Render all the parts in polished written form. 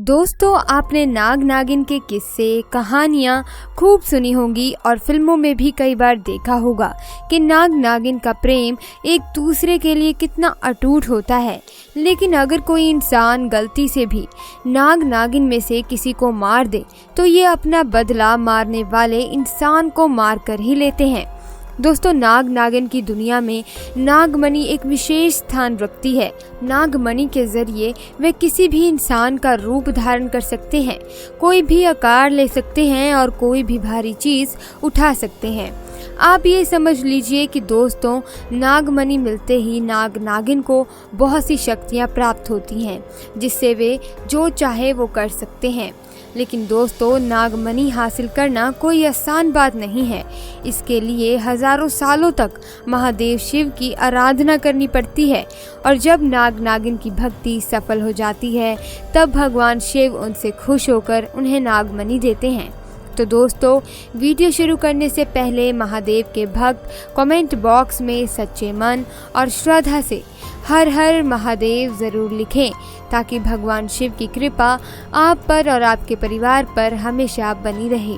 दोस्तों, आपने नाग नागिन के किस्से कहानियाँ खूब सुनी होंगी और फिल्मों में भी कई बार देखा होगा कि नाग नागिन का प्रेम एक दूसरे के लिए कितना अटूट होता है। लेकिन अगर कोई इंसान गलती से भी नाग नागिन में से किसी को मार दे तो ये अपना बदला मारने वाले इंसान को मार कर ही लेते हैं। दोस्तों, नाग नागिन की दुनिया में नागमणि एक विशेष स्थान रखती है। नागमणि के जरिए वे किसी भी इंसान का रूप धारण कर सकते हैं, कोई भी आकार ले सकते हैं और कोई भी भारी चीज उठा सकते हैं। आप ये समझ लीजिए कि दोस्तों, नागमणि मिलते ही नाग नागिन को बहुत सी शक्तियाँ प्राप्त होती हैं जिससे वे जो चाहे वो कर सकते हैं। लेकिन दोस्तों, नागमणि हासिल करना कोई आसान बात नहीं है। इसके लिए हजारों सालों तक महादेव शिव की आराधना करनी पड़ती है और जब नाग नागिन की भक्ति सफल हो जाती है तब भगवान शिव उनसे खुश होकर उन्हें नागमणि देते हैं। तो दोस्तों, वीडियो शुरू करने से पहले महादेव के भक्त कमेंट बॉक्स में सच्चे मन और श्रद्धा से हर हर महादेव ज़रूर लिखें ताकि भगवान शिव की कृपा आप पर और आपके परिवार पर हमेशा बनी रहे।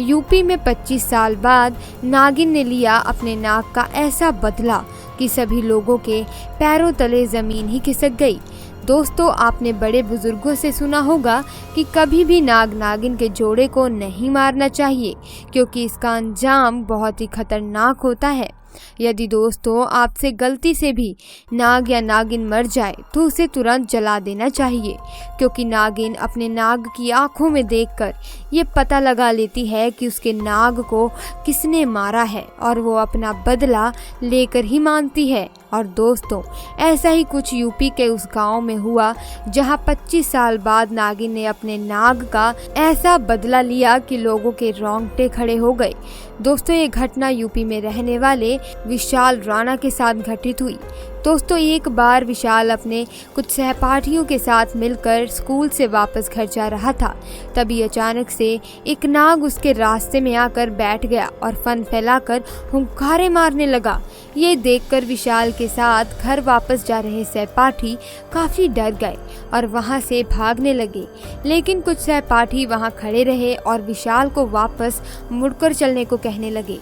यूपी में 25 साल बाद नागिन ने लिया अपने नाग का ऐसा बदला कि सभी लोगों के पैरों तले ज़मीन ही खिसक गई। दोस्तों, आपने बड़े बुजुर्गों से सुना होगा कि कभी भी नाग नागिन के जोड़े को नहीं मारना चाहिए क्योंकि इसका अंजाम बहुत ही खतरनाक होता है। यदि दोस्तों आपसे गलती से भी नाग या नागिन मर जाए तो उसे तुरंत जला देना चाहिए क्योंकि नागिन अपने नाग की आंखों में देखकर ये पता लगा लेती है कि उसके नाग को किसने मारा है और वो अपना बदला लेकर ही मानती है। और दोस्तों, ऐसा ही कुछ यूपी के उस गांव में हुआ जहां 25 साल बाद नागिन ने अपने नाग का ऐसा बदला लिया कि लोगों के रोंगटे खड़े हो गए। दोस्तों, ये घटना यूपी में रहने वाले विशाल राणा के साथ घटित हुई। दोस्तों, एक बार विशाल अपने कुछ सहपाठियों के साथ मिलकर स्कूल से वापस घर जा रहा था। तभी अचानक से एक नाग उसके रास्ते में आकर बैठ गया और फन फैलाकर हुंकारे मारने लगा। ये देखकर विशाल के साथ घर वापस जा रहे सहपाठी काफ़ी डर गए और वहाँ से भागने लगे। लेकिन कुछ सहपाठी वहाँ खड़े रहे और विशाल को वापस मुड़कर चलने को कहने लगे।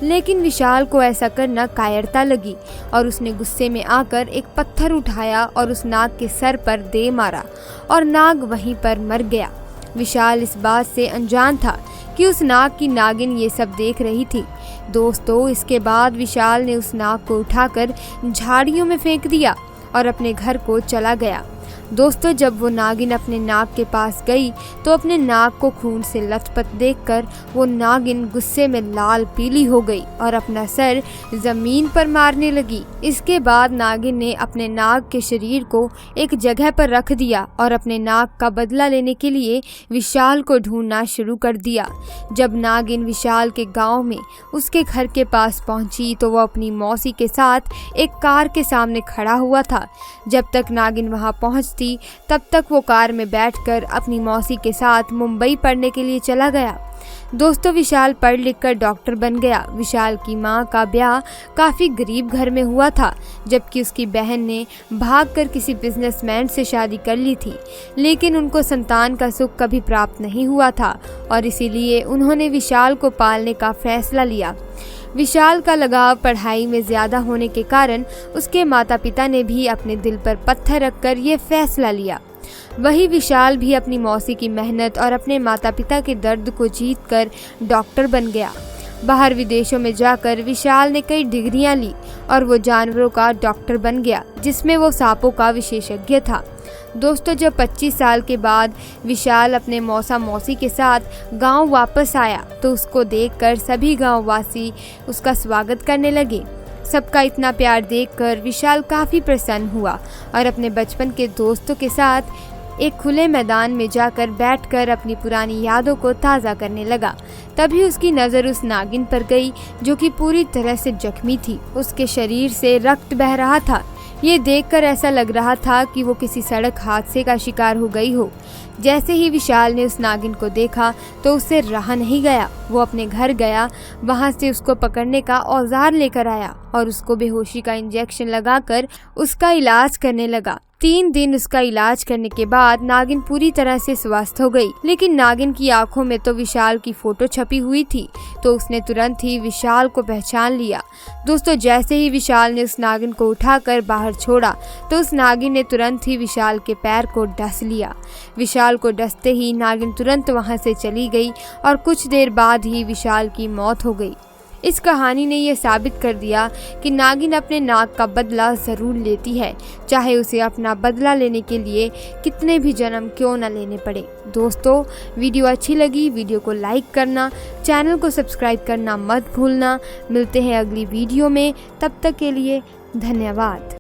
लेकिन विशाल को ऐसा करना कायरता लगी और उसने गुस्से में आकर एक पत्थर उठाया और उस नाग के सर पर दे मारा और नाग वहीं पर मर गया। विशाल इस बात से अनजान था कि उस नाग की नागिन ये सब देख रही थी। दोस्तों, इसके बाद विशाल ने उस नाग को उठाकर झाड़ियों में फेंक दिया और अपने घर को चला गया। दोस्तों, जब वो नागिन अपने नाग के पास गई तो अपने नाग को खून से लथपथ देखकर वो नागिन गुस्से में लाल पीली हो गई और अपना सर जमीन पर मारने लगी। इसके बाद नागिन ने अपने नाग के शरीर को एक जगह पर रख दिया और अपने नाग का बदला लेने के लिए विशाल को ढूंढना शुरू कर दिया। जब नागिन विशाल के गाँव में उसके घर के पास पहुंची तो वो अपनी मौसी के साथ एक कार के सामने खड़ा हुआ था। जब तक नागिन वहां पहुंचती तब तक वो कार में बैठकर अपनी मौसी के साथ मुंबई पढ़ने के लिए चला गया। दोस्तों, विशाल पढ़ लिख कर डॉक्टर बन गया। विशाल की मां का ब्याह काफ़ी गरीब घर में हुआ था जबकि उसकी बहन ने भागकर किसी बिजनेसमैन से शादी कर ली थी। लेकिन उनको संतान का सुख कभी प्राप्त नहीं हुआ था और इसीलिए उन्होंने विशाल को पालने का फैसला लिया। विशाल का लगाव पढ़ाई में ज़्यादा होने के कारण उसके माता पिता ने भी अपने दिल पर पत्थर रखकर ये फैसला लिया। वही विशाल भी अपनी मौसी की मेहनत और अपने माता पिता के दर्द को जीतकर डॉक्टर बन गया। बाहर विदेशों में जाकर विशाल ने कई डिग्रियां ली और वो जानवरों का डॉक्टर बन गया जिसमें वो सांपों का विशेषज्ञ था। दोस्तों, जब 25 साल के बाद विशाल अपने मौसा मौसी के साथ गांव वापस आया तो उसको देखकर सभी गांववासी उसका स्वागत करने लगे। सबका इतना प्यार देखकर विशाल काफ़ी प्रसन्न हुआ और अपने बचपन के दोस्तों के साथ एक खुले मैदान में जाकर बैठकर अपनी पुरानी यादों को ताज़ा करने लगा। तभी उसकी नज़र उस नागिन पर गई जो कि पूरी तरह से जख्मी थी। उसके शरीर से रक्त बह रहा था। ये देखकर ऐसा लग रहा था कि वो किसी सड़क हादसे का शिकार हो गई हो। जैसे ही विशाल ने उस नागिन को देखा तो उससे रहा नहीं गया। वो अपने घर गया, वहाँ से उसको पकड़ने का औजार लेकर आया और उसको बेहोशी का इंजेक्शन लगाकर उसका इलाज करने लगा। 3 दिन उसका इलाज करने के बाद नागिन पूरी तरह से स्वस्थ हो गई, लेकिन नागिन की आंखों में तो विशाल की फोटो छपी हुई थी, तो उसने तुरंत ही विशाल को पहचान लिया। दोस्तों, जैसे ही विशाल ने उस नागिन को उठाकर बाहर छोड़ा तो उस नागिन ने तुरंत ही विशाल के पैर को डस लिया। विशाल को डसते ही नागिन तुरंत वहां से चली गई और कुछ देर बाद ही विशाल की मौत हो गई। इस कहानी ने यह साबित कर दिया कि नागिन अपने नाग का बदला ज़रूर लेती है, चाहे उसे अपना बदला लेने के लिए कितने भी जन्म क्यों न लेने पड़े। दोस्तों, वीडियो अच्छी लगी वीडियो को लाइक करना, चैनल को सब्सक्राइब करना मत भूलना। मिलते हैं अगली वीडियो में, तब तक के लिए धन्यवाद।